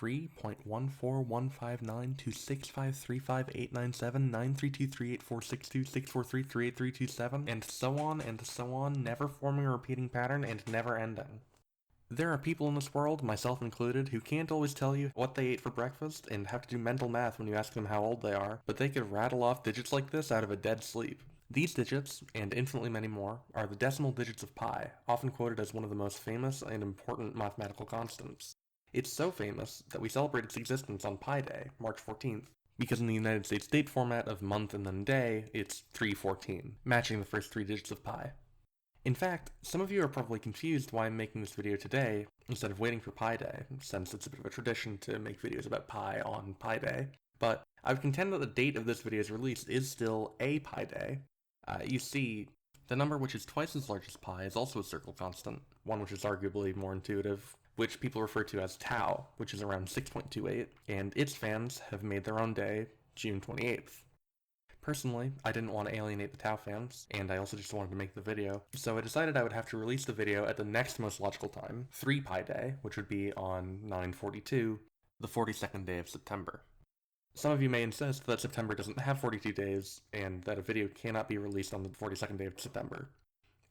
3.14159265358979323384626433837, and so on, never forming a repeating pattern and never ending. There are people in this world, myself included, who can't always tell you what they ate for breakfast and have to do mental math when you ask them how old they are, but they could rattle off digits like this out of a dead sleep. These digits, and infinitely many more, are the decimal digits of pi, often quoted as one of the most famous and important mathematical constants. It's so famous that we celebrate its existence on Pi Day, March 14th, because in the United States date format of month and then day, it's 314, matching the first three digits of pi. In fact, some of you are probably confused why I'm making this video today instead of waiting for Pi Day, since it's a bit of a tradition to make videos about pi on Pi Day, but I would contend that the date of this video's release is still a Pi Day. You see, the number which is twice as large as pi is also a circle constant, one which is arguably more intuitive, which people refer to as tau, which is around 6.28, and its fans have made their own day, June 28th. Personally, I didn't want to alienate the Tau fans, and I also just wanted to make the video, so I decided I would have to release the video at the next most logical time, 3 Pi Day, which would be on 9/42, the 42nd day of September. Some of you may insist that September doesn't have 42 days, and that a video cannot be released on the 42nd day of September.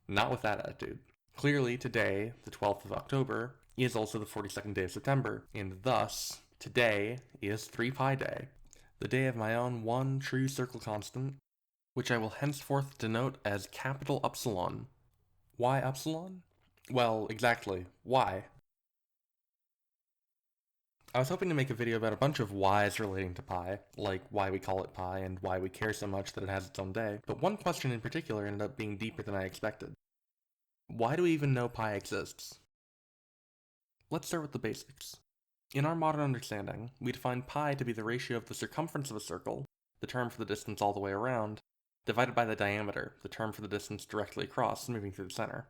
Not with that attitude. Clearly, today, the 12th of October, is also the 42nd day of September, and thus, today is 3 Pi Day, the day of my own one true circle constant, which I will henceforth denote as capital Upsilon. Why Upsilon? Well, exactly, why? I was hoping to make a video about a bunch of whys relating to pi, like why we call it pi and why we care so much that it has its own day, but one question in particular ended up being deeper than I expected. Why do we even know pi exists? Let's start with the basics. In our modern understanding, we define pi to be the ratio of the circumference of a circle, the term for the distance all the way around, divided by the diameter, the term for the distance directly across, moving through the center.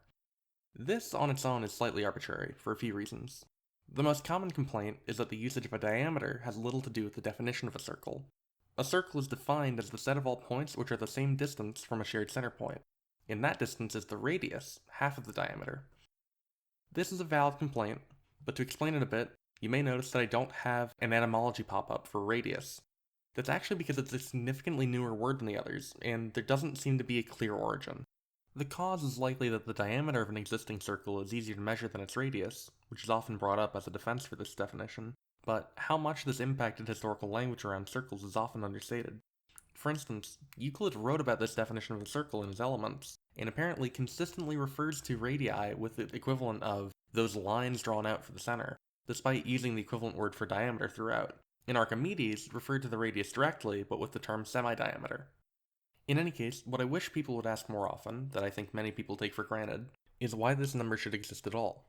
This on its own is slightly arbitrary, for a few reasons. The most common complaint is that the usage of a diameter has little to do with the definition of a circle. A circle is defined as the set of all points which are the same distance from a shared center point, and that distance is the radius, half of the diameter. This is a valid complaint, but to explain it a bit, you may notice that I don't have an etymology pop up for radius. That's actually because it's a significantly newer word than the others, and there doesn't seem to be a clear origin. The cause is likely that the diameter of an existing circle is easier to measure than its radius, which is often brought up as a defense for this definition, but how much this impacted historical language around circles is often understated. For instance, Euclid wrote about this definition of a circle in his Elements, and apparently consistently refers to radii with the equivalent of those lines drawn out for the center, despite using the equivalent word for diameter throughout. And Archimedes referred to the radius directly, but with the term semi-diameter. In any case, what I wish people would ask more often, that I think many people take for granted, is why this number should exist at all.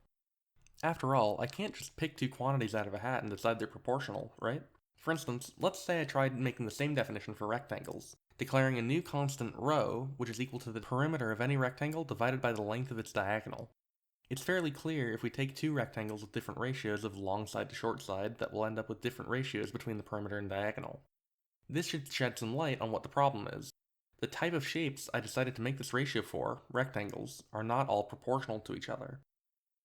After all, I can't just pick two quantities out of a hat and decide they're proportional, right? For instance, let's say I tried making the same definition for rectangles, declaring a new constant rho, which is equal to the perimeter of any rectangle divided by the length of its diagonal. It's fairly clear if we take two rectangles with different ratios of long side to short side that we'll end up with different ratios between the perimeter and diagonal. This should shed some light on what the problem is. The type of shapes I decided to make this ratio for, rectangles, are not all proportional to each other.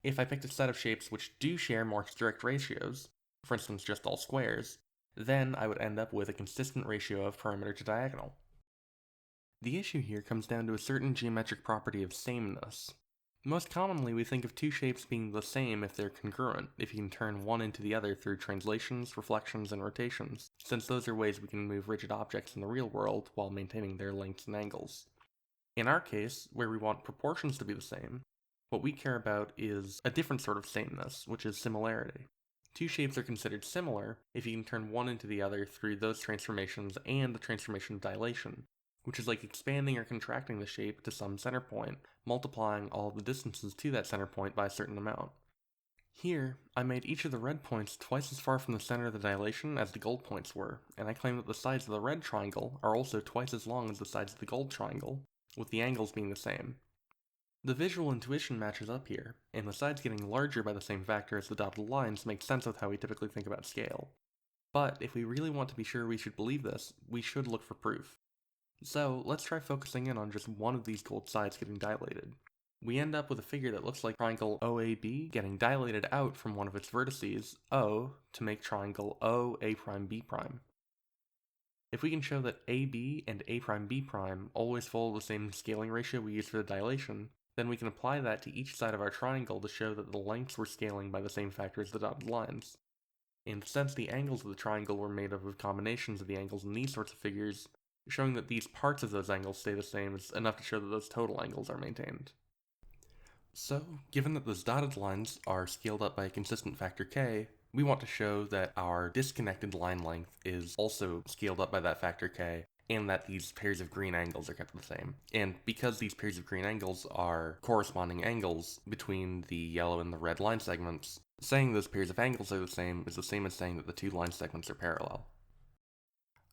If I picked a set of shapes which do share more strict ratios, for instance just all squares, then I would end up with a consistent ratio of perimeter to diagonal. The issue here comes down to a certain geometric property of sameness. Most commonly, we think of two shapes being the same if they're congruent, if you can turn one into the other through translations, reflections, and rotations, since those are ways we can move rigid objects in the real world while maintaining their lengths and angles. In our case, where we want proportions to be the same, what we care about is a different sort of sameness, which is similarity. Two shapes are considered similar if you can turn one into the other through those transformations and the transformation of dilation, which is like expanding or contracting the shape to some center point, multiplying all of the distances to that center point by a certain amount. Here, I made each of the red points twice as far from the center of the dilation as the gold points were, and I claim that the sides of the red triangle are also twice as long as the sides of the gold triangle, with the angles being the same. The visual intuition matches up here, and the sides getting larger by the same factor as the dotted lines makes sense with how we typically think about scale. But if we really want to be sure we should believe this, we should look for proof. So, let's try focusing in on just one of these gold sides getting dilated. we end up with a figure that looks like triangle OAB getting dilated out from one of its vertices, O, to make triangle OA'B'. If we can show that AB and A'B' always follow the same scaling ratio we use for the dilation, then we can apply that to each side of our triangle to show that the lengths were scaling by the same factor as the dotted lines. And since the angles of the triangle were made up of combinations of the angles in these sorts of figures, showing that these parts of those angles stay the same is enough to show that those total angles are maintained. So, given that those dotted lines are scaled up by a consistent factor k, we want to show that our disconnected line length is also scaled up by that factor k, and that these pairs of green angles are kept the same. And because these pairs of green angles are corresponding angles between the yellow and the red line segments, saying those pairs of angles are the same is the same as saying that the two line segments are parallel.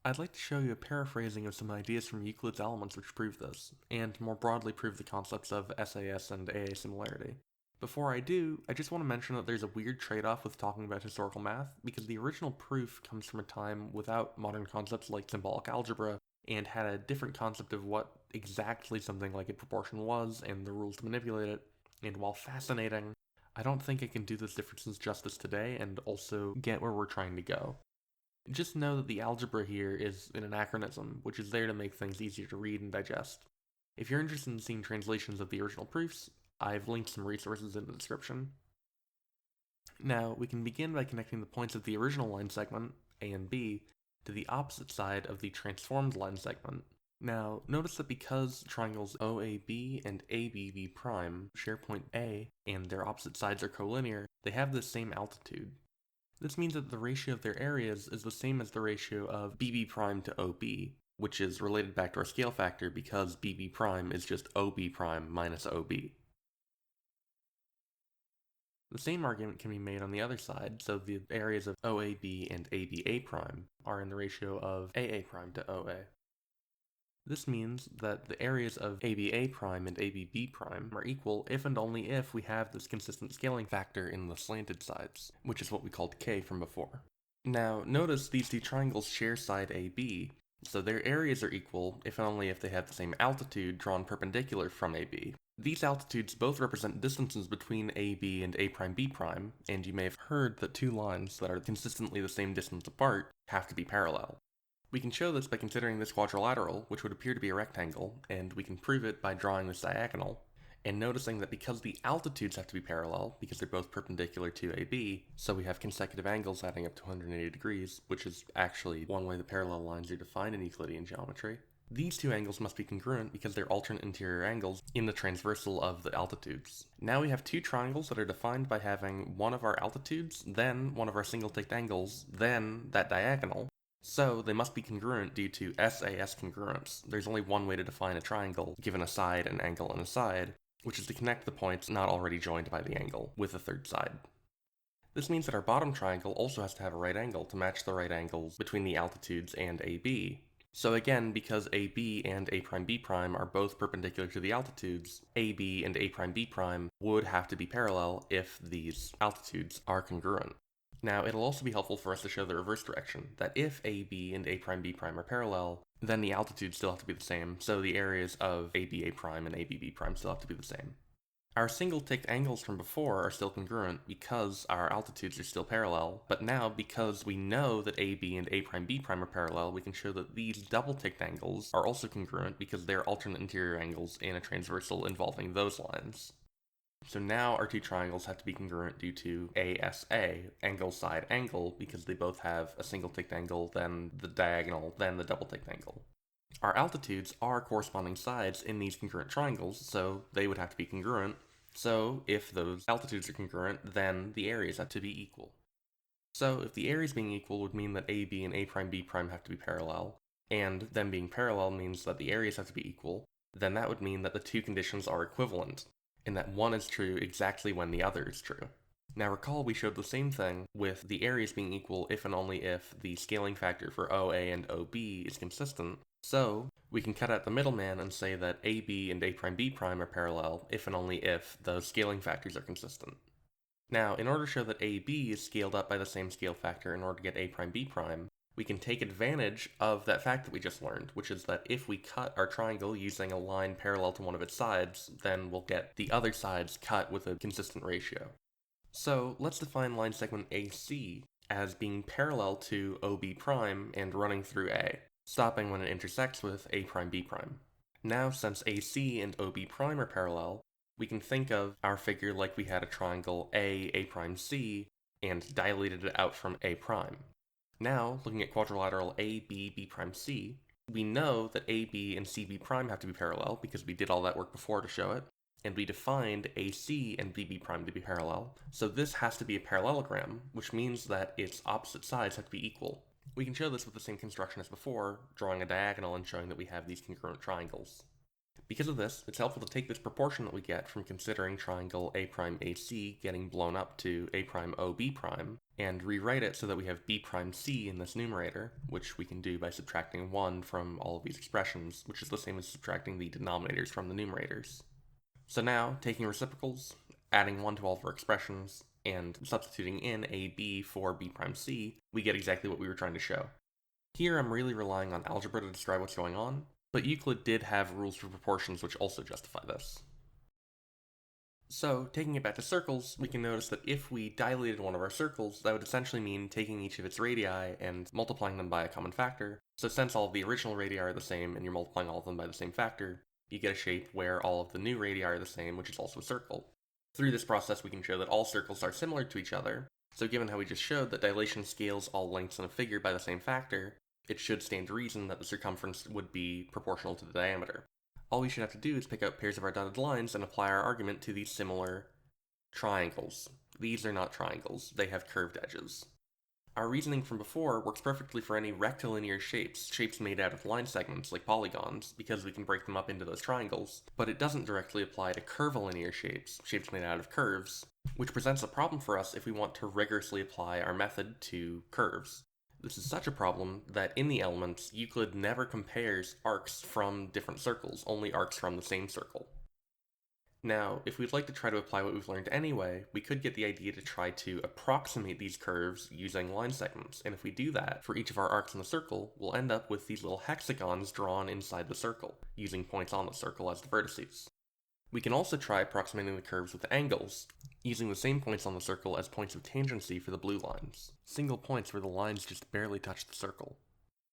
I'd like to show you a paraphrasing of some ideas from Euclid's Elements which prove this, and more broadly prove the concepts of SAS and AA similarity. Before I do, I just want to mention that there's a weird trade-off with talking about historical math, because the original proof comes from a time without modern concepts like symbolic algebra, and had a different concept of what exactly something like a proportion was and the rules to manipulate it, and while fascinating, I don't think I can do those differences justice today and also get where we're trying to go. Just know that the algebra here is an anachronism, which is there to make things easier to read and digest. If you're interested in seeing translations of the original proofs, I've linked some resources in the description. Now, we can begin by connecting the points of the original line segment, A and B, to the opposite side of the transformed line segment. Now, notice that because triangles OAB and ABB' share point A, and their opposite sides are collinear, they have the same altitude. This means that the ratio of their areas is the same as the ratio of BB' to OB, which is related back to our scale factor because BB' is just OB' minus OB. The same argument can be made on the other side, so the areas of OAB and ABA' are in the ratio of AA' to OA. This means that the areas of ABA' and ABB' are equal if and only if we have this consistent scaling factor in the slanted sides, which is what we called K from before. Now, notice these two triangles share side AB, so their areas are equal if and only if they have the same altitude drawn perpendicular from AB. These altitudes both represent distances between AB and A'B', and you may have heard that two lines that are consistently the same distance apart have to be parallel. We can show this by considering this quadrilateral, which would appear to be a rectangle, and we can prove it by drawing this diagonal, and noticing that because the altitudes have to be parallel, because they're both perpendicular to AB, so we have consecutive angles adding up to 180 degrees, which is actually one way the parallel lines are defined in Euclidean geometry. These two angles must be congruent because they're alternate interior angles in the transversal of the altitudes. Now we have two triangles that are defined by having one of our altitudes, then one of our single-ticked angles, then that diagonal. So they must be congruent due to SAS congruence. There's only one way to define a triangle, given a side, an angle, and a side, which is to connect the points not already joined by the angle with a third side. This means that our bottom triangle also has to have a right angle to match the right angles between the altitudes and AB. So again, because AB and A'B' are both perpendicular to the altitudes, AB and A'B' would have to be parallel if these altitudes are congruent. Now, it'll also be helpful for us to show the reverse direction, that if AB and A'B' are parallel, then the altitudes still have to be the same, so the areas of ABA' and ABB' still have to be the same. Our single-ticked angles from before are still congruent because our altitudes are still parallel, but now because we know that AB and A'B' are parallel, we can show that these double-ticked angles are also congruent because they're alternate interior angles in a transversal involving those lines. So now our two triangles have to be congruent due to ASA, angle side angle, because they both have a single-ticked angle, then the diagonal, then the double-ticked angle. Our altitudes are corresponding sides in these congruent triangles, so they would have to be congruent. So if those altitudes are congruent, then the areas have to be equal. So if the areas being equal would mean that AB and A'B' have to be parallel, and them being parallel means that the areas have to be equal, then that would mean that the two conditions are equivalent, and that one is true exactly when the other is true. Now recall we showed the same thing with the areas being equal if and only if the scaling factor for OA and OB is consistent. So we can cut out the middleman and say that AB and A'B' are parallel if and only if those scaling factors are consistent. Now, in order to show that AB is scaled up by the same scale factor in order to get A'B', we can take advantage of that fact that we just learned, which is that if we cut our triangle using a line parallel to one of its sides, then we'll get the other sides cut with a consistent ratio. So let's define line segment AC as being parallel to OB prime and running through A, stopping when it intersects with A prime B prime. Now, since AC and OB prime are parallel, we can think of our figure like we had a triangle A prime C, and dilated it out from A prime. Now, looking at quadrilateral AB, B prime C, we know that AB and CB prime have to be parallel because we did all that work before to show it, and we defined AC and BB prime to be parallel, so this has to be a parallelogram, which means that its opposite sides have to be equal. We can show this with the same construction as before, drawing a diagonal and showing that we have these congruent triangles. Because of this, it's helpful to take this proportion that we get from considering triangle A'Ac getting blown up to A'OB prime, and rewrite it so that we have B prime C in this numerator, which we can do by subtracting 1 from all of these expressions, which is the same as subtracting the denominators from the numerators. So now, taking reciprocals, adding 1 to all of our expressions, and substituting in AB for B prime C, we get exactly what we were trying to show. Here I'm really relying on algebra to describe what's going on, but Euclid did have rules for proportions which also justify this. So, taking it back to circles, we can notice that if we dilated one of our circles, that would essentially mean taking each of its radii and multiplying them by a common factor. So since all of the original radii are the same and you're multiplying all of them by the same factor, you get a shape where all of the new radii are the same, which is also a circle. Through this process, we can show that all circles are similar to each other, so given how we just showed that dilation scales all lengths in a figure by the same factor, it should stand to reason that the circumference would be proportional to the diameter. All we should have to do is pick out pairs of our dotted lines and apply our argument to these similar triangles. These are not triangles, they have curved edges. Our reasoning from before works perfectly for any rectilinear shapes made out of line segments like polygons, because we can break them up into those triangles, but it doesn't directly apply to curvilinear shapes made out of curves, which presents a problem for us if we want to rigorously apply our method to curves. This is such a problem that in the Elements, Euclid never compares arcs from different circles, only arcs from the same circle. Now, if we'd like to try to apply what we've learned anyway, we could get the idea to try to approximate these curves using line segments, and if we do that, for each of our arcs in the circle, we'll end up with these little hexagons drawn inside the circle, using points on the circle as the vertices. We can also try approximating the curves with angles, using the same points on the circle as points of tangency for the blue lines, single points where the lines just barely touch the circle.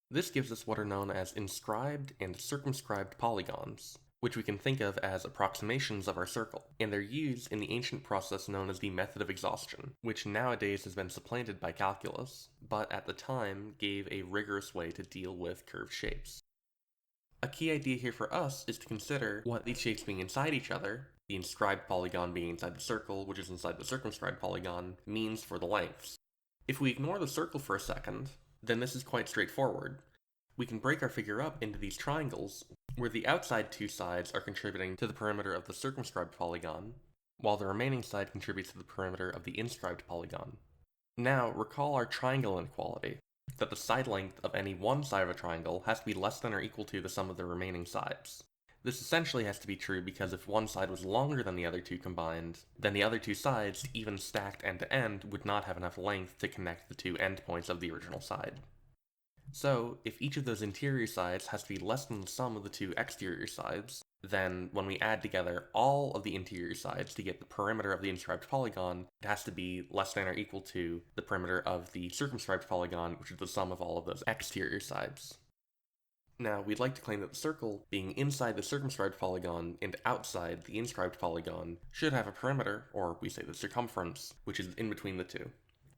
This gives us what are known as inscribed and circumscribed polygons, which we can think of as approximations of our circle, and they're used in the ancient process known as the method of exhaustion, which nowadays has been supplanted by calculus, but at the time gave a rigorous way to deal with curved shapes. A key idea here for us is to consider what these shapes being inside each other, the inscribed polygon being inside the circle, which is inside the circumscribed polygon, means for the lengths. If we ignore the circle for a second, then this is quite straightforward. We can break our figure up into these triangles, where the outside two sides are contributing to the perimeter of the circumscribed polygon, while the remaining side contributes to the perimeter of the inscribed polygon. Now, recall our triangle inequality, that the side length of any one side of a triangle has to be less than or equal to the sum of the remaining sides. This essentially has to be true because if one side was longer than the other two combined, then the other two sides, even stacked end to end, would not have enough length to connect the two endpoints of the original side. So, if each of those interior sides has to be less than the sum of the two exterior sides, then when we add together all of the interior sides to get the perimeter of the inscribed polygon, it has to be less than or equal to the perimeter of the circumscribed polygon, which is the sum of all of those exterior sides. Now, we'd like to claim that the circle, being inside the circumscribed polygon and outside the inscribed polygon, should have a perimeter, or we say the circumference, which is in between the two.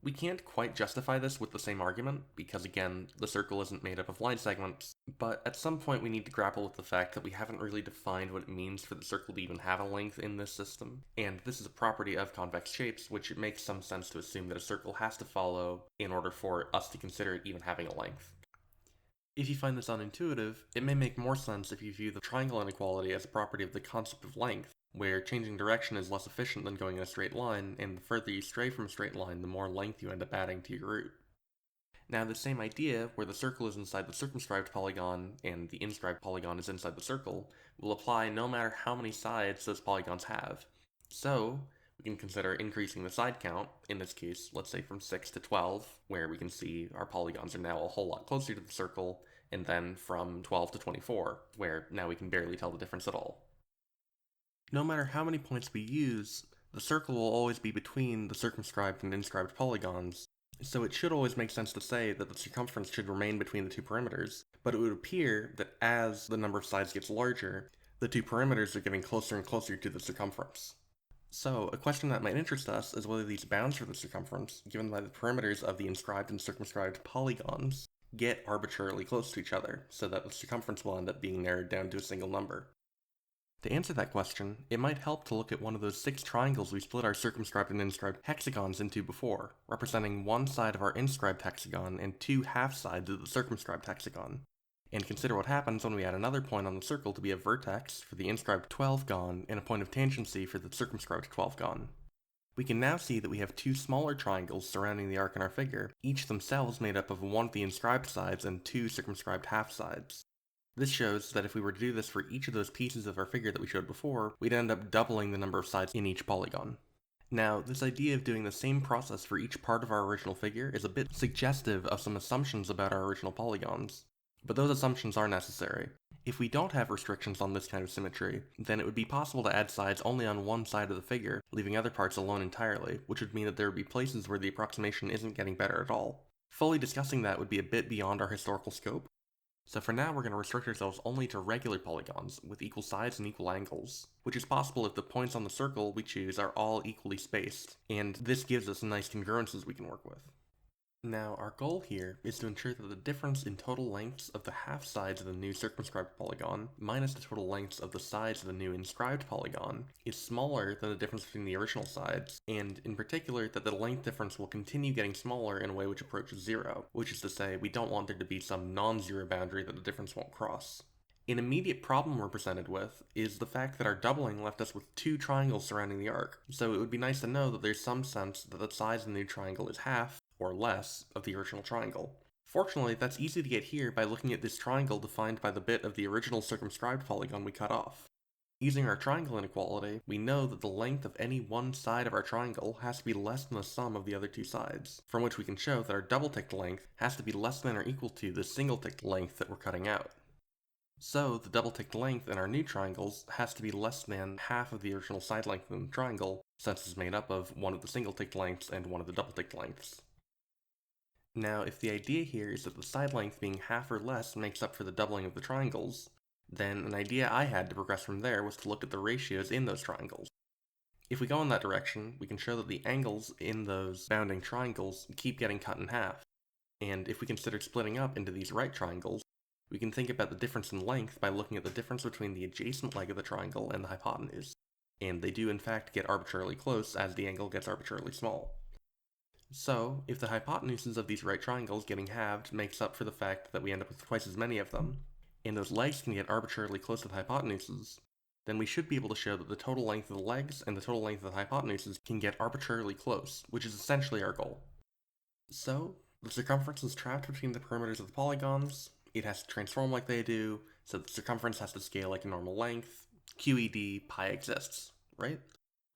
We can't quite justify this with the same argument, because again, the circle isn't made up of line segments, but at some point we need to grapple with the fact that we haven't really defined what it means for the circle to even have a length in this system, and this is a property of convex shapes, which it makes some sense to assume that a circle has to follow in order for us to consider it even having a length. If you find this unintuitive, it may make more sense if you view the triangle inequality as a property of the concept of length, where changing direction is less efficient than going in a straight line, and the further you stray from a straight line, the more length you end up adding to your route. Now, the same idea, where the circle is inside the circumscribed polygon and the inscribed polygon is inside the circle, will apply no matter how many sides those polygons have. So, We can consider increasing the side count, in this case, let's say from 6 to 12, where we can see our polygons are now a whole lot closer to the circle, and then from 12 to 24, where now we can barely tell the difference at all. No matter how many points we use, the circle will always be between the circumscribed and inscribed polygons, so it should always make sense to say that the circumference should remain between the two perimeters, but it would appear that as the number of sides gets larger, the two perimeters are getting closer and closer to the circumference. So, a question that might interest us is whether these bounds for the circumference, given by the perimeters of the inscribed and circumscribed polygons, get arbitrarily close to each other, so that the circumference will end up being narrowed down to a single number. To answer that question, it might help to look at one of those 6 triangles we split our circumscribed and inscribed hexagons into before, representing one side of our inscribed hexagon and 2 half sides of the circumscribed hexagon, and consider what happens when we add another point on the circle to be a vertex for the inscribed 12gon and a point of tangency for the circumscribed 12gon. We can now see that we have 2 smaller triangles surrounding the arc in our figure, each themselves made up of one of the inscribed sides and 2 circumscribed half sides. This shows that if we were to do this for each of those pieces of our figure that we showed before, we'd end up doubling the number of sides in each polygon. Now, this idea of doing the same process for each part of our original figure is a bit suggestive of some assumptions about our original polygons, but those assumptions are necessary. If we don't have restrictions on this kind of symmetry, then it would be possible to add sides only on one side of the figure, leaving other parts alone entirely, which would mean that there would be places where the approximation isn't getting better at all. Fully discussing that would be a bit beyond our historical scope, so for now we're going to restrict ourselves only to regular polygons with equal sides and equal angles, which is possible if the points on the circle we choose are all equally spaced, and this gives us nice congruences we can work with. Now, our goal here is to ensure that the difference in total lengths of the half sides of the new circumscribed polygon minus the total lengths of the sides of the new inscribed polygon is smaller than the difference between the original sides, and in particular that the length difference will continue getting smaller in a way which approaches 0, which is to say we don't want there to be some non-zero boundary that the difference won't cross. An immediate problem we're presented with is the fact that our doubling left us with 2 triangles surrounding the arc, so it would be nice to know that there's some sense that the size of the new triangle is half, or less, of the original triangle. Fortunately, that's easy to get here by looking at this triangle defined by the bit of the original circumscribed polygon we cut off. Using our triangle inequality, we know that the length of any one side of our triangle has to be less than the sum of the other 2 sides, from which we can show that our double-ticked length has to be less than or equal to the single-ticked length that we're cutting out. So, the double-ticked length in our new triangles has to be less than half of the original side length in the triangle, since it's made up of one of the single-ticked lengths and one of the double-ticked lengths. Now, if the idea here is that the side length being half or less makes up for the doubling of the triangles, then an idea I had to progress from there was to look at the ratios in those triangles. If we go in that direction, we can show that the angles in those bounding triangles keep getting cut in half, and if we consider splitting up into these right triangles, we can think about the difference in length by looking at the difference between the adjacent leg of the triangle and the hypotenuse, and they do in fact get arbitrarily close as the angle gets arbitrarily small. So, if the hypotenuses of these right triangles getting halved makes up for the fact that we end up with twice as many of them, and those legs can get arbitrarily close to the hypotenuses, then we should be able to show that the total length of the legs and the total length of the hypotenuses can get arbitrarily close, which is essentially our goal. So, the circumference is trapped between the perimeters of the polygons, it has to transform like they do, so the circumference has to scale like a normal length, QED, pi exists, right?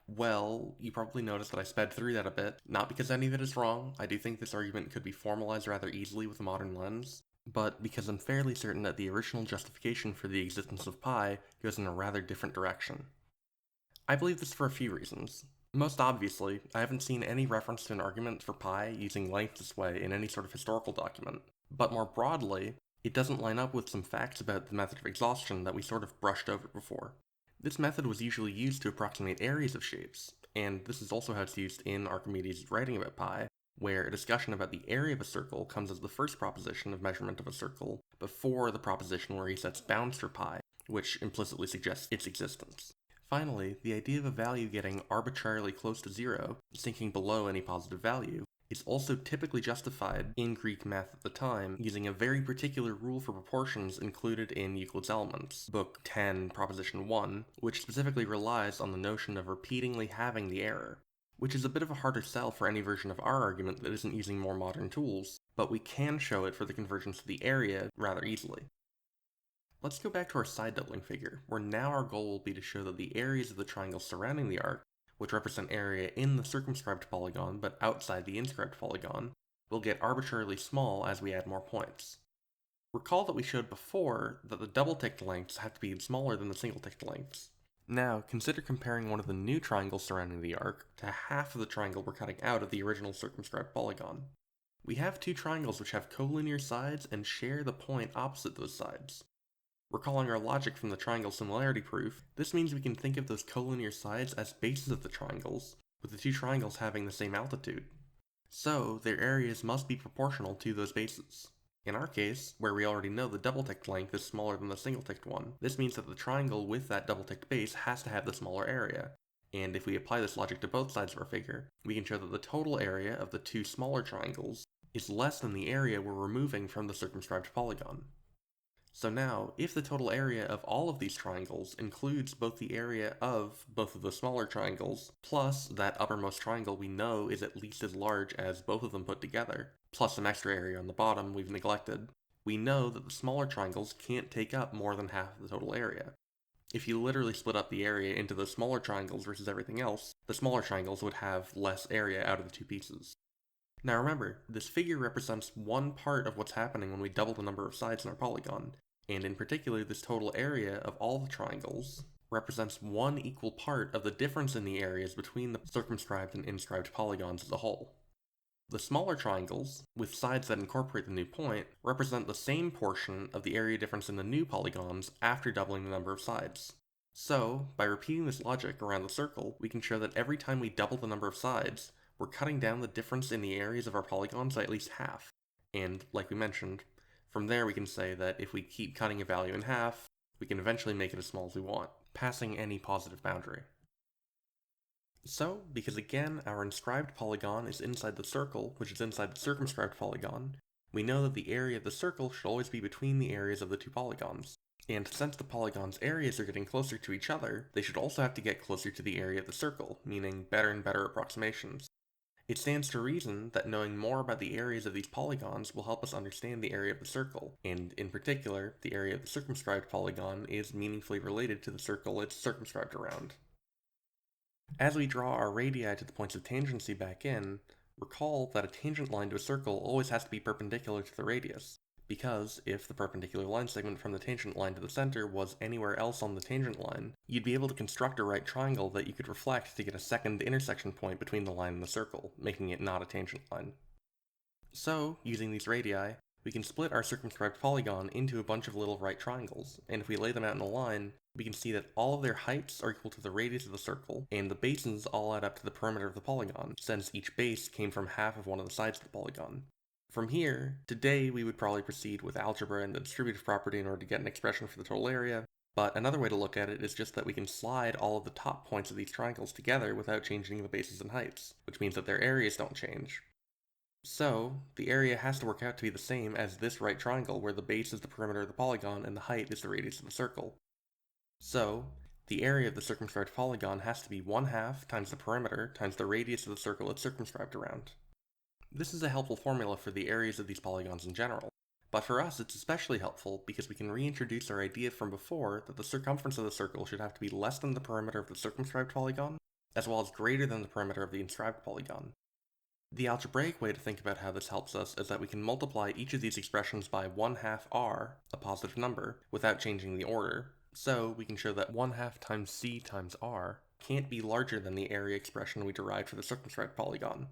Well, you probably noticed that I sped through that a bit, not because any of it is wrong. I do think this argument could be formalized rather easily with a modern lens, but because I'm fairly certain that the original justification for the existence of pi goes in a rather different direction. I believe this for a few reasons. Most obviously, I haven't seen any reference to an argument for pi using length this way in any sort of historical document, but more broadly, it doesn't line up with some facts about the method of exhaustion that we sort of brushed over before. This method was usually used to approximate areas of shapes, and this is also how it's used in Archimedes' writing about pi, where a discussion about the area of a circle comes as the first proposition of measurement of a circle before the proposition where he sets bounds for pi, which implicitly suggests its existence. Finally, the idea of a value getting arbitrarily close to 0, sinking below any positive value, is also typically justified in Greek math at the time using a very particular rule for proportions included in Euclid's Elements, Book 10, Proposition 1, which specifically relies on the notion of repeatedly halving the error, which is a bit of a harder sell for any version of our argument that isn't using more modern tools, but we can show it for the convergence of the area rather easily. Let's go back to our side doubling figure, where now our goal will be to show that the areas of the triangles surrounding the arc which represent area in the circumscribed polygon but outside the inscribed polygon, will get arbitrarily small as we add more points. Recall that we showed before that the double-ticked lengths have to be smaller than the single-ticked lengths. Now, consider comparing one of the new triangles surrounding the arc to half of the triangle we're cutting out of the original circumscribed polygon. We have two triangles which have collinear sides and share the point opposite those sides. Recalling our logic from the triangle similarity proof, this means we can think of those collinear sides as bases of the triangles, with the two triangles having the same altitude. So, their areas must be proportional to those bases. In our case, where we already know the double-ticked length is smaller than the single-ticked one, this means that the triangle with that double-ticked base has to have the smaller area. And if we apply this logic to both sides of our figure, we can show that the total area of the two smaller triangles is less than the area we're removing from the circumscribed polygon. So now, if the total area of all of these triangles includes both the area of both of the smaller triangles, plus that uppermost triangle we know is at least as large as both of them put together, plus some extra area on the bottom we've neglected, we know that the smaller triangles can't take up more than half of the total area. If you literally split up the area into the smaller triangles versus everything else, the smaller triangles would have less area out of the two pieces. Now remember, this figure represents one part of what's happening when we double the number of sides in our polygon, and in particular this total area of all the triangles represents one equal part of the difference in the areas between the circumscribed and inscribed polygons as a whole. The smaller triangles, with sides that incorporate the new point, represent the same portion of the area difference in the new polygons after doubling the number of sides. So, by repeating this logic around the circle, we can show that every time we double the number of sides, we're cutting down the difference in the areas of our polygons by at least half. And, like we mentioned, from there we can say that if we keep cutting a value in half, we can eventually make it as small as we want, passing any positive boundary. So, because again our inscribed polygon is inside the circle, which is inside the circumscribed polygon, we know that the area of the circle should always be between the areas of the two polygons. And since the polygon's areas are getting closer to each other, they should also have to get closer to the area of the circle, meaning better and better approximations. It stands to reason that knowing more about the areas of these polygons will help us understand the area of the circle, and in particular, the area of the circumscribed polygon is meaningfully related to the circle it's circumscribed around. As we draw our radii to the points of tangency back in, recall that a tangent line to a circle always has to be perpendicular to the radius, because if the perpendicular line segment from the tangent line to the center was anywhere else on the tangent line, you'd be able to construct a right triangle that you could reflect to get a second intersection point between the line and the circle, making it not a tangent line. So, using these radii, we can split our circumscribed polygon into a bunch of little right triangles, and if we lay them out in a line, we can see that all of their heights are equal to the radius of the circle, and the bases all add up to the perimeter of the polygon, since each base came from half of one of the sides of the polygon. From here, today we would probably proceed with algebra and the distributive property in order to get an expression for the total area, but another way to look at it is just that we can slide all of the top points of these triangles together without changing the bases and heights, which means that their areas don't change. So, the area has to work out to be the same as this right triangle where the base is the perimeter of the polygon and the height is the radius of the circle. So, the area of the circumscribed polygon has to be 1/2 times the perimeter times the radius of the circle it's circumscribed around. This is a helpful formula for the areas of these polygons in general, but for us it's especially helpful because we can reintroduce our idea from before that the circumference of the circle should have to be less than the perimeter of the circumscribed polygon, as well as greater than the perimeter of the inscribed polygon. The algebraic way to think about how this helps us is that we can multiply each of these expressions by 1/2 r, a positive number, without changing the order. So we can show that 1/2 times c times r can't be larger than the area expression we derived for the circumscribed polygon.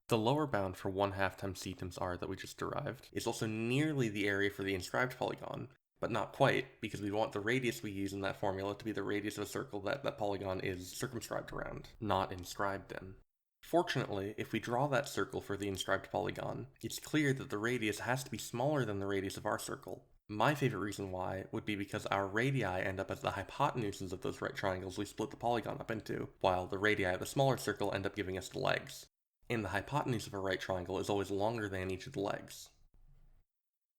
The lower bound for 1/2 times c times r that we just derived is also nearly the area for the inscribed polygon, but not quite, because we want the radius we use in that formula to be the radius of a circle that polygon is circumscribed around, not inscribed in. Fortunately, if we draw that circle for the inscribed polygon, it's clear that the radius has to be smaller than the radius of our circle. My favorite reason why would be because our radii end up as the hypotenuses of those right triangles we split the polygon up into, while the radii of the smaller circle end up giving us the legs. And the hypotenuse of a right triangle is always longer than each of the legs.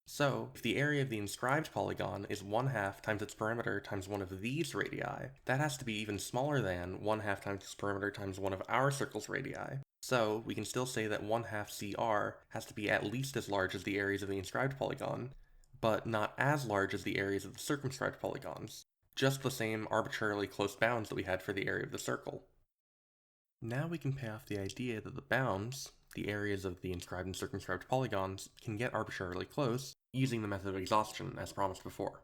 So, if the area of the inscribed polygon is 1/2 times its perimeter times one of these radii, that has to be even smaller than 1/2 times its perimeter times one of our circle's radii. So, we can still say that 1/2 CR has to be at least as large as the areas of the inscribed polygon, but not as large as the areas of the circumscribed polygons, just the same arbitrarily close bounds that we had for the area of the circle. Now we can pay off the idea that the bounds, the areas of the inscribed and circumscribed polygons, can get arbitrarily close using the method of exhaustion as promised before.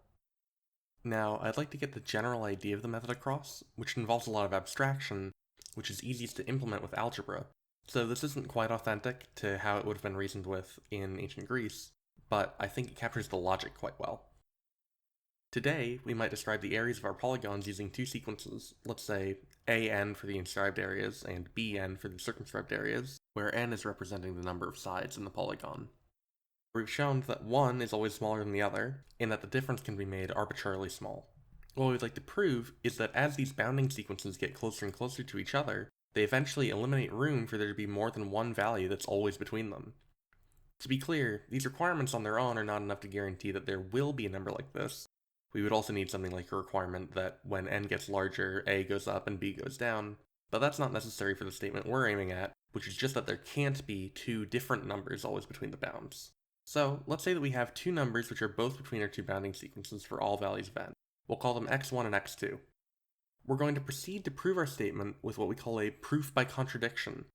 Now, I'd like to get the general idea of the method across, which involves a lot of abstraction, which is easiest to implement with algebra. So this isn't quite authentic to how it would have been reasoned with in ancient Greece, but I think it captures the logic quite well. Today, we might describe the areas of our polygons using two sequences, let's say an for the inscribed areas and bn for the circumscribed areas, where n is representing the number of sides in the polygon. We've shown that one is always smaller than the other, and that the difference can be made arbitrarily small. What we'd like to prove is that as these bounding sequences get closer and closer to each other, they eventually eliminate room for there to be more than one value that's always between them. To be clear, these requirements on their own are not enough to guarantee that there will be a number like this. We would also need something like a requirement that when n gets larger, a goes up and b goes down, but that's not necessary for the statement we're aiming at, which is just that there can't be two different numbers always between the bounds. So, let's say that we have two numbers which are both between our two bounding sequences for all values of n. We'll call them x1 and x2. We're going to proceed to prove our statement with what we call a proof by contradiction.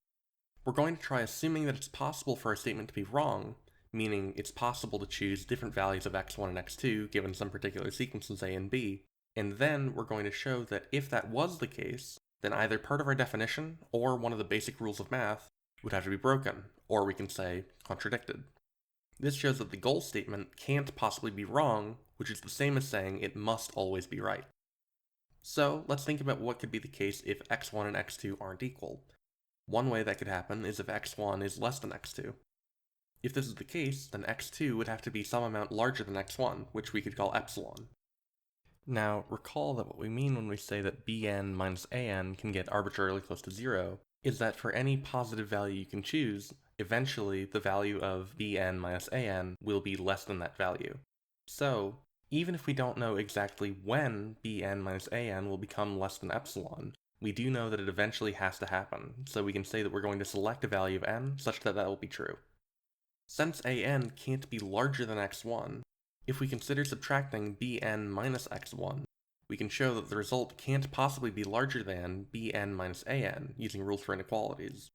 We're going to try assuming that it's possible for our statement to be wrong, meaning it's possible to choose different values of x1 and x2 given some particular sequences a and b, and then we're going to show that if that was the case, then either part of our definition or one of the basic rules of math would have to be broken, or we can say contradicted. This shows that the goal statement can't possibly be wrong, which is the same as saying it must always be right. So let's think about what could be the case if x1 and x2 aren't equal. One way that could happen is if x1 is less than x2. If this is the case, then x2 would have to be some amount larger than x1, which we could call epsilon. Now, recall that what we mean when we say that bn minus an can get arbitrarily close to 0 is that for any positive value you can choose, eventually the value of bn minus an will be less than that value. So, even if we don't know exactly when bn minus an will become less than epsilon, we do know that it eventually has to happen, so we can say that we're going to select a value of n such that that will be true. Since an can't be larger than x1, if we consider subtracting bn minus x1, we can show that the result can't possibly be larger than bn minus an using rules for inequalities.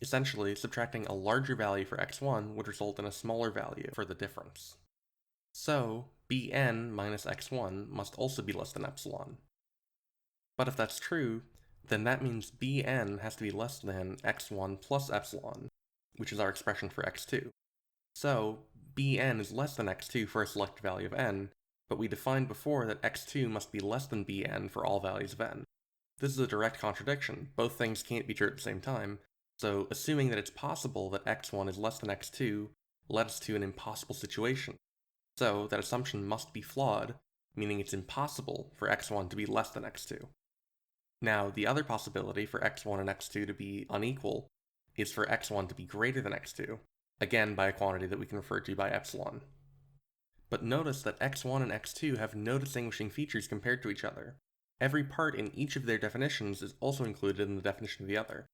Essentially, subtracting a larger value for x1 would result in a smaller value for the difference. So, bn minus x1 must also be less than epsilon. But if that's true, then that means bn has to be less than x1 plus epsilon, which is our expression for x2. So, bn is less than x2 for a selected value of n, but we defined before that x2 must be less than bn for all values of n. This is a direct contradiction, both things can't be true at the same time, so assuming that it's possible that x1 is less than x2 led us to an impossible situation. So that assumption must be flawed, meaning it's impossible for x1 to be less than x2. Now, the other possibility for x1 and x2 to be unequal is for x1 to be greater than x2, again by a quantity that we can refer to by epsilon. But notice that x1 and x2 have no distinguishing features compared to each other. Every part in each of their definitions is also included in the definition of the other.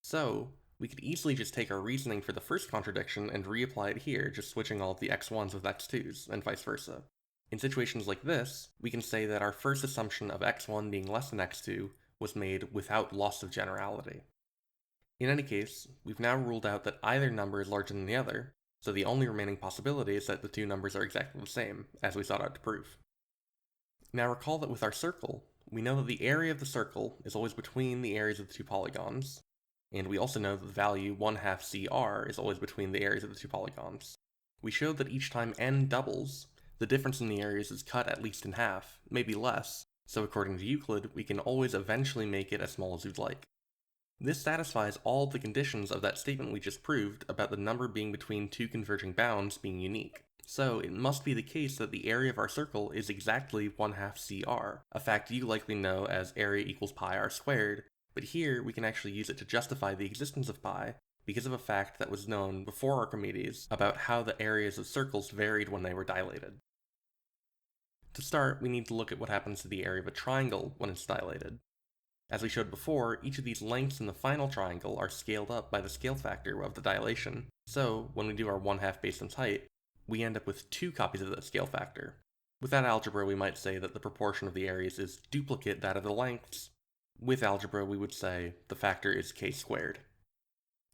So, we could easily just take our reasoning for the first contradiction and reapply it here, just switching all of the x1s with x2s, and vice versa. In situations like this, we can say that our first assumption of x1 being less than x2 was made without loss of generality. In any case, we've now ruled out that either number is larger than the other, so the only remaining possibility is that the two numbers are exactly the same, as we sought out to prove. Now recall that with our circle, we know that the area of the circle is always between the areas of the two polygons, and we also know that the value 1/2 CR is always between the areas of the two polygons. We showed that each time n doubles, the difference in the areas is cut at least in half, maybe less, so according to Euclid, we can always eventually make it as small as we'd like. This satisfies all the conditions of that statement we just proved about the number being between two converging bounds being unique. So it must be the case that the area of our circle is exactly 1/2 CR, a fact you likely know as area equals pi r squared, but here we can actually use it to justify the existence of pi because of a fact that was known before Archimedes about how the areas of circles varied when they were dilated. To start, we need to look at what happens to the area of a triangle when it's dilated. As we showed before, each of these lengths in the final triangle are scaled up by the scale factor of the dilation, so when we do our 1/2 based on height, we end up with 2 copies of that scale factor. With that algebra, we might say that the proportion of the areas is duplicate that of the lengths. With algebra, we would say the factor is k squared.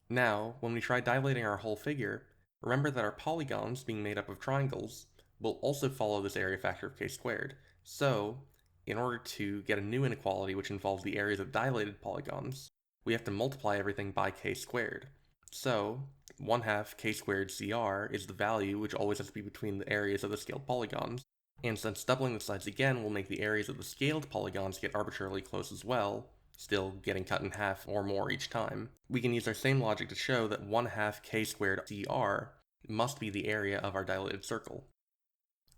Now, when we try dilating our whole figure, remember that our polygons, being made up of triangles, will also follow this area factor of k squared. So, in order to get a new inequality which involves the areas of dilated polygons, we have to multiply everything by k squared. So, 1/2 k squared CR is the value which always has to be between the areas of the scaled polygons, and since doubling the sides again will make the areas of the scaled polygons get arbitrarily close as well, still getting cut in half or more each time, we can use our same logic to show that 1/2 k squared CR must be the area of our dilated circle.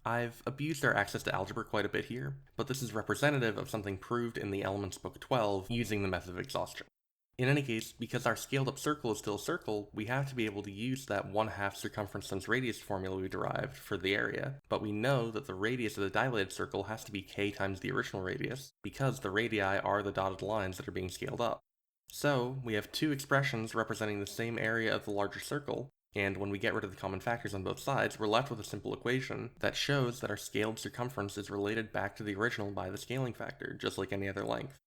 I've abused our access to algebra quite a bit here, but this is representative of something proved in the Elements Book 12 using the method of exhaustion. In any case, because our scaled up circle is still a circle, we have to be able to use that 1/2 circumference times radius formula we derived for the area, but we know that the radius of the dilated circle has to be k times the original radius, because the radii are the dotted lines that are being scaled up. So, we have two expressions representing the same area of the larger circle, and when we get rid of the common factors on both sides, we're left with a simple equation that shows that our scaled circumference is related back to the original by the scaling factor, just like any other length.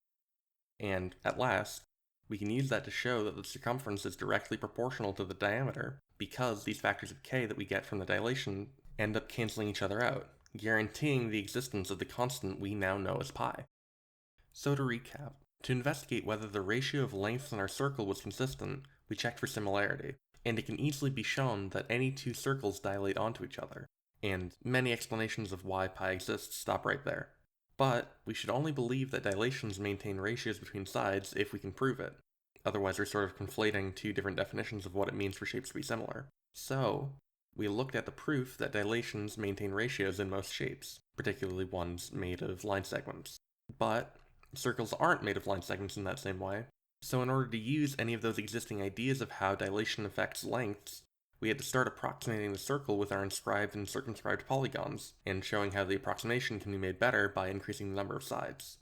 And, at last, we can use that to show that the circumference is directly proportional to the diameter, because these factors of k that we get from the dilation end up canceling each other out, guaranteeing the existence of the constant we now know as pi. So to recap, to investigate whether the ratio of lengths in our circle was consistent, we checked for similarity, and it can easily be shown that any two circles dilate onto each other, and many explanations of why pi exists stop right there. But we should only believe that dilations maintain ratios between sides if we can prove it. Otherwise, we're sort of conflating two different definitions of what it means for shapes to be similar. So, we looked at the proof that dilations maintain ratios in most shapes, particularly ones made of line segments. But circles aren't made of line segments in that same way, so in order to use any of those existing ideas of how dilation affects lengths, we had to start approximating the circle with our inscribed and circumscribed polygons, and showing how the approximation can be made better by increasing the number of sides.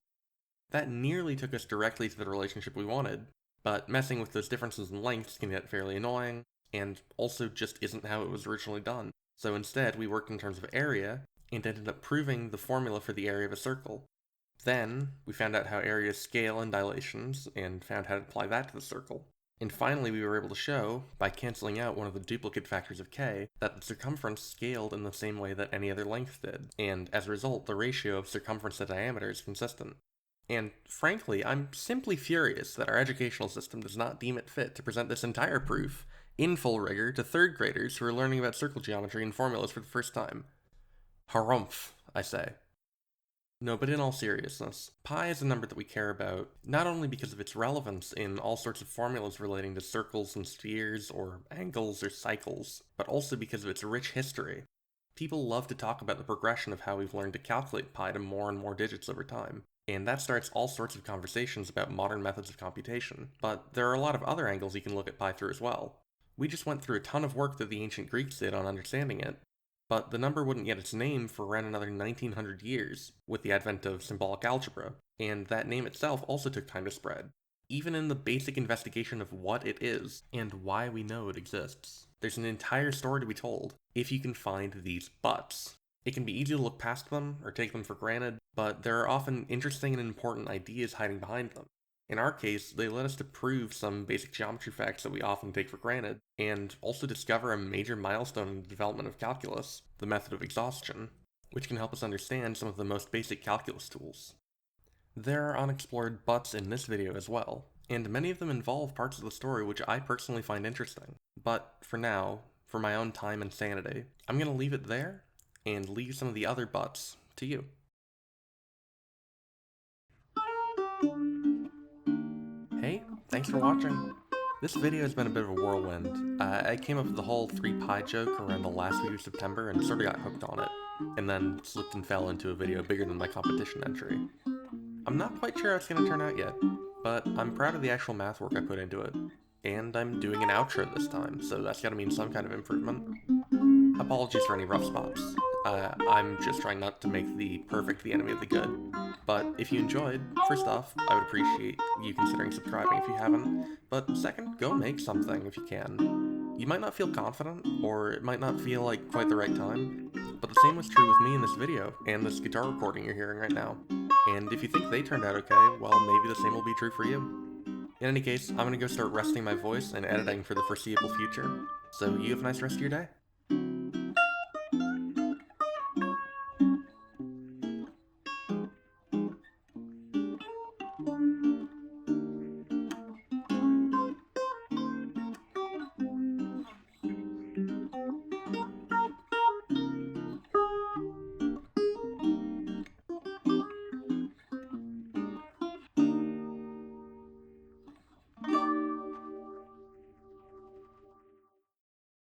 That nearly took us directly to the relationship we wanted, but messing with those differences in lengths can get fairly annoying, and also just isn't how it was originally done. So instead, we worked in terms of area, and ended up proving the formula for the area of a circle. Then, we found out how areas scale in dilations, and found how to apply that to the circle. And finally, we were able to show, by canceling out one of the duplicate factors of k, that the circumference scaled in the same way that any other length did, and as a result, the ratio of circumference to diameter is consistent. And frankly, I'm simply furious that our educational system does not deem it fit to present this entire proof, in full rigor, to third graders who are learning about circle geometry and formulas for the first time. Harumph, I say. No, but in all seriousness, pi is a number that we care about, not only because of its relevance in all sorts of formulas relating to circles and spheres, or angles or cycles, but also because of its rich history. People love to talk about the progression of how we've learned to calculate pi to more and more digits over time, and that starts all sorts of conversations about modern methods of computation, but there are a lot of other angles you can look at pi through as well. We just went through a ton of work that the ancient Greeks did on understanding it, but the number wouldn't get its name for around another 1900 years, with the advent of symbolic algebra, and that name itself also took time to spread. Even in the basic investigation of what it is, and why we know it exists, there's an entire story to be told, if you can find these buts. It can be easy to look past them, or take them for granted, but there are often interesting and important ideas hiding behind them. In our case, they led us to prove some basic geometry facts that we often take for granted, and also discover a major milestone in the development of calculus, the method of exhaustion, which can help us understand some of the most basic calculus tools. There are unexplored buts in this video as well, and many of them involve parts of the story which I personally find interesting. But for now, for my own time and sanity, I'm going to leave it there, and leave some of the other buts to you. Hey, thanks for watching. This video has been a bit of a whirlwind. I came up with the whole 3 pi joke around the last week of September and sort of got hooked on it, and then slipped and fell into a video bigger than my competition entry. I'm not quite sure how it's going to turn out yet, but I'm proud of the actual math work I put into it. And I'm doing an outro this time, so that's gotta mean some kind of improvement. Apologies for any rough spots. I'm just trying not to make the perfect the enemy of the good. But if you enjoyed, first off, I would appreciate you considering subscribing if you haven't, but second, go make something if you can. You might not feel confident, or it might not feel like quite the right time, but the the same was true with me in this video, and this guitar recording you're hearing right now. And if you think they turned out okay, well, maybe the same will be true for you. In any case, I'm gonna go start resting my voice and editing for the foreseeable future, so you have a nice rest of your day.